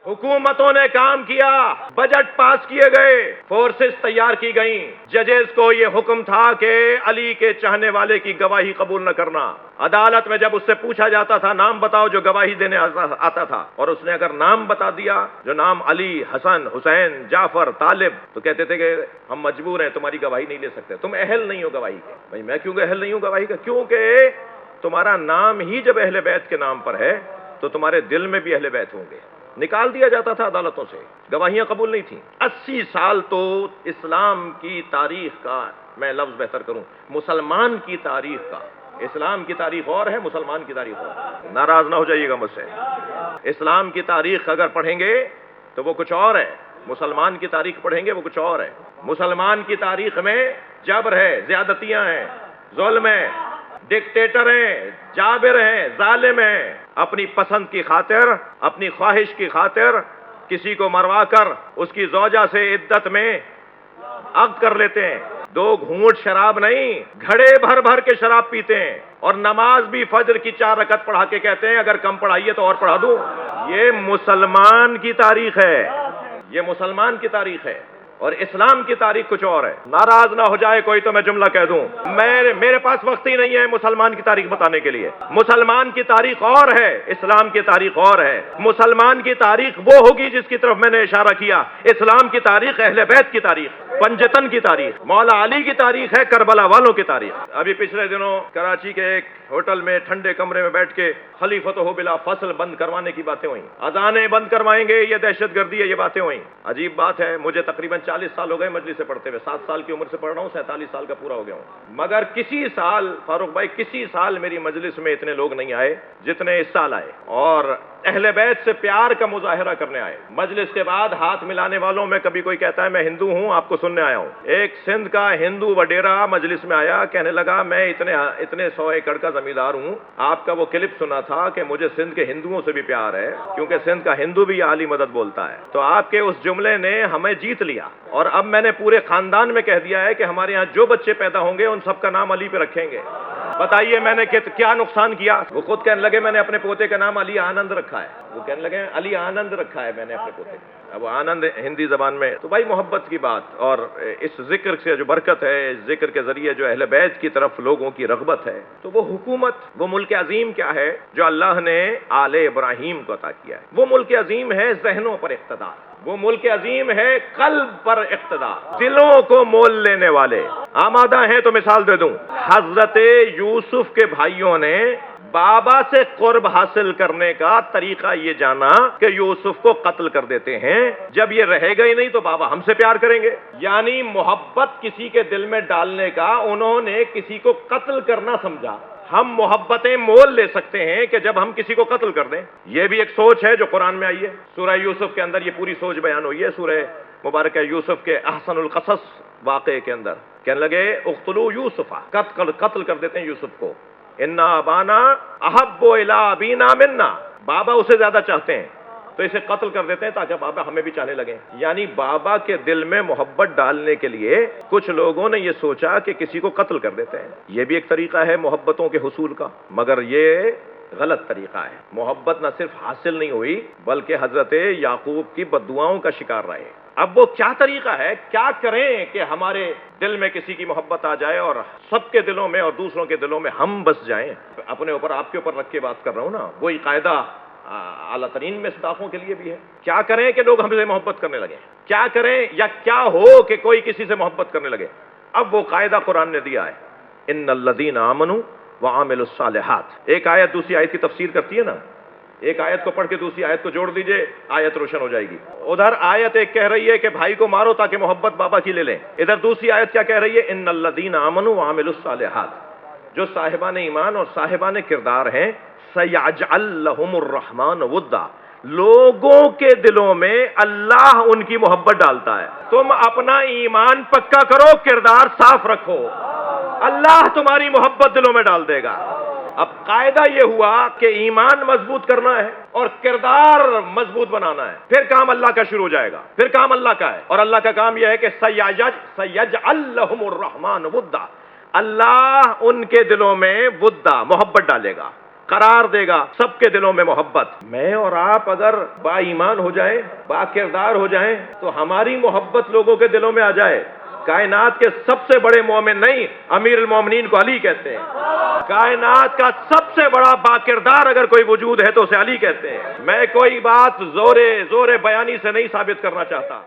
حکومتوں نے کام کیا، بجٹ پاس کیے گئے، فورسز تیار کی گئیں، ججز کو یہ حکم تھا کہ علی کے چاہنے والے کی گواہی قبول نہ کرنا۔ عدالت میں جب اس سے پوچھا جاتا تھا نام بتاؤ جو گواہی دینے آتا تھا، اور اس نے اگر نام بتا دیا جو نام علی، حسن، حسین، جعفر، طالب، تو کہتے تھے کہ ہم مجبور ہیں، تمہاری گواہی نہیں لے سکتے، تم اہل نہیں ہو گواہی کے۔ بھائی میں کیوں اہل نہیں ہوں گواہی کا؟ کیونکہ تمہارا نام ہی جب اہل بیت کے نام پر ہے تو تمہارے دل میں بھی اہل بیت ہوں گے۔ نکال دیا جاتا تھا عدالتوں سے، گواہیاں قبول نہیں تھیں۔ 80 سال تو اسلام کی تاریخ کا، میں لفظ بہتر کروں، مسلمان کی تاریخ کا، اسلام کی تاریخ اور ہے، مسلمان کی تاریخ اور ہے۔ ناراض نہ ہو جائیے گا مجھ سے، اسلام کی تاریخ اگر پڑھیں گے تو وہ کچھ اور ہے، مسلمان کی تاریخ پڑھیں گے وہ کچھ اور ہے۔ مسلمان کی تاریخ میں جبر ہے، زیادتیاں ہیں، ظلم ہے، ڈکٹیٹر ہیں، جابر ہیں، ظالم ہیں، اپنی پسند کی خاطر، اپنی خواہش کی خاطر کسی کو مروا کر اس کی زوجہ سے عدت میں عقد کر لیتے ہیں۔ 2 گھونٹ شراب نہیں، گھڑے بھر بھر کے شراب پیتے ہیں، اور نماز بھی فجر کی 4 رکعت پڑھا کے کہتے ہیں اگر کم پڑھائیے تو اور پڑھا دوں۔ یہ مسلمان کی تاریخ ہے، یہ مسلمان کی تاریخ ہے، اور اسلام کی تاریخ کچھ اور ہے۔ ناراض نہ ہو جائے کوئی تو میں جملہ کہہ دوں، میرے پاس وقت ہی نہیں ہے مسلمان کی تاریخ بتانے کے لیے۔ مسلمان کی تاریخ اور ہے، اسلام کی تاریخ اور ہے۔ مسلمان کی تاریخ وہ ہوگی جس کی طرف میں نے اشارہ کیا، اسلام کی تاریخ اہل بیت کی تاریخ، پنجتن کی تاریخ، مولا علی کی تاریخ ہے، کربلا والوں کی تاریخ۔ ابھی پچھلے دنوں کراچی کے ایک ہوٹل میں ٹھنڈے کمرے میں بیٹھ کے خلیفتہ بلا فصل بند کروانے کی باتیں ہوئیں، اذانیں بند کروائیں گے، یہ دہشت گردی ہے، یہ باتیں ہوئیں۔ عجیب بات ہے، مجھے تقریباً 40 سال ہو گئے مجلس سے پڑھتے ہوئے، 7 سال کی عمر سے پڑھ رہا ہوں، 47 سال کا پورا ہو گیا ہوں، مگر کسی سال، فاروق بھائی، کسی سال میری مجلس میں اتنے لوگ نہیں آئے جتنے اس سال آئے، اور اہل بیت سے پیار کا مظاہرہ کرنے آئے۔ مجلس کے بعد ہاتھ ملانے والوں میں کبھی کوئی کہتا ہے میں ہندو ہوں، آپ کو سننے آیا ہوں۔ ایک سندھ کا ہندو وڈیرا مجلس میں آیا، کہنے لگا میں اتنے 100 ایکڑ کا زمیندار ہوں، آپ کا وہ کلپ سنا تھا کہ مجھے سندھ کے ہندوؤں سے بھی پیار ہے کیونکہ سندھ کا ہندو بھی عالی مدد بولتا ہے، تو آپ کے اس جملے نے ہمیں جیت لیا، اور اب میں نے پورے خاندان میں کہہ دیا ہے کہ ہمارے ہاں جو بچے پیدا ہوں گے ان سب کا نام علی پہ رکھیں گے۔ بتائیے میں نے کیا نقصان کیا؟ وہ خود کہنے لگے میں نے اپنے پوتے کا نام علی آنند رکھا ہے، وہ کہنے لگے علی آنند رکھا ہے میں نے اپنے پوتے کا، اب وہ آنند ہندی زبان میں۔ تو بھائی محبت کی بات، اور اس ذکر سے جو برکت ہے، اس ذکر کے ذریعے جو اہل بیت کی طرف لوگوں کی رغبت ہے، تو وہ حکومت، وہ ملک عظیم کیا ہے جو اللہ نے آل ابراہیم کو عطا کیا ہے؟ وہ ملک عظیم ہے ذہنوں پر اقتدار، وہ ملک عظیم ہے قلب پر اقتدار، دلوں کو مول لینے والے۔ آمادہ ہیں تو مثال دے دوں، حضرت یوسف کے بھائیوں نے بابا سے قرب حاصل کرنے کا طریقہ یہ جانا کہ یوسف کو قتل کر دیتے ہیں، جب یہ رہے گا ہی نہیں تو بابا ہم سے پیار کریں گے، یعنی محبت کسی کے دل میں ڈالنے کا انہوں نے کسی کو قتل کرنا سمجھا۔ ہم محبتیں مول لے سکتے ہیں کہ جب ہم کسی کو قتل کر دیں، یہ بھی ایک سوچ ہے جو قرآن میں آئی ہے۔ سورہ یوسف کے اندر یہ پوری سوچ بیان ہوئی ہے، سورہ مبارکہ یوسف کے احسن القصص واقعے کے اندر کہنے لگے اقتلوا یوسف، قتل کر دیتے ہیں یوسف کو، انا ابانا احب الی ابینا منا، بابا اسے زیادہ چاہتے ہیں تو اسے قتل کر دیتے ہیں تاکہ بابا ہمیں بھی چاہنے لگیں۔ یعنی بابا کے دل میں محبت ڈالنے کے لیے کچھ لوگوں نے یہ سوچا کہ کسی کو قتل کر دیتے ہیں، یہ بھی ایک طریقہ ہے محبتوں کے حصول کا، مگر یہ غلط طریقہ ہے۔ محبت نہ صرف حاصل نہیں ہوئی بلکہ حضرت یعقوب کی بددعاؤں کا شکار رہے۔ اب وہ کیا طریقہ ہے، کیا کریں کہ ہمارے دل میں کسی کی محبت آ جائے اور سب کے دلوں میں اور دوسروں کے دلوں میں ہم بس جائیں؟ اپنے اوپر، آپ کے اوپر رکھ کے بات کر رہا ہوں نا، وہی قاعدہ اعلیٰ ترین میں صداقوں کے لیے بھی ہے۔ کیا کریں کہ لوگ ہم سے محبت کرنے لگیں؟ کیا کریں یا کیا ہو کہ کوئی کسی سے محبت کرنے لگے؟ اب وہ قاعدہ قرآن نے دیا ہے، ان الذین آمنوا وعملوا الصالحات۔ ایک آیت دوسری آیت کی تفسیر کرتی ہے نا، ایک آیت کو پڑھ کے دوسری آیت کو جوڑ دیجئے، آیت روشن ہو جائے گی۔ ادھر آیت ایک کہہ رہی ہے کہ بھائی کو مارو تاکہ محبت بابا کی لے لیں، ادھر دوسری آیت کیا کہہ رہی ہے؟ ان الذین آمنوا وعملوا الصالحات، جو صاحبان ایمان اور صاحبان کردار ہیں، سیجعل لہم الرحمن ودا، لوگوں کے دلوں میں اللہ ان کی محبت ڈالتا ہے۔ تم اپنا ایمان پکا کرو، کردار صاف رکھو، اللہ تمہاری محبت دلوں میں ڈال دے گا۔ اب قاعدہ یہ ہوا کہ ایمان مضبوط کرنا ہے اور کردار مضبوط بنانا ہے، پھر کام اللہ کا شروع ہو جائے گا، پھر کام اللہ کا ہے، اور اللہ کا کام یہ ہے کہ سیجعل لہم الرحمن ودا، اللہ ان کے دلوں میں ودا، محبت ڈالے گا۔ قرار دے گا سب کے دلوں میں محبت. میں اور آپ اگر با ایمان ہو جائیں، با کردار ہو جائیں تو ہماری محبت لوگوں کے دلوں میں آ جائے. کائنات کے سب سے بڑے مومن نہیں، امیر المومنین کو علی کہتے ہیں. کائنات کا سب سے بڑا با کردار اگر کوئی وجود ہے تو اسے علی کہتے ہیں. میں کوئی بات زور بیانی سے نہیں ثابت کرنا چاہتا.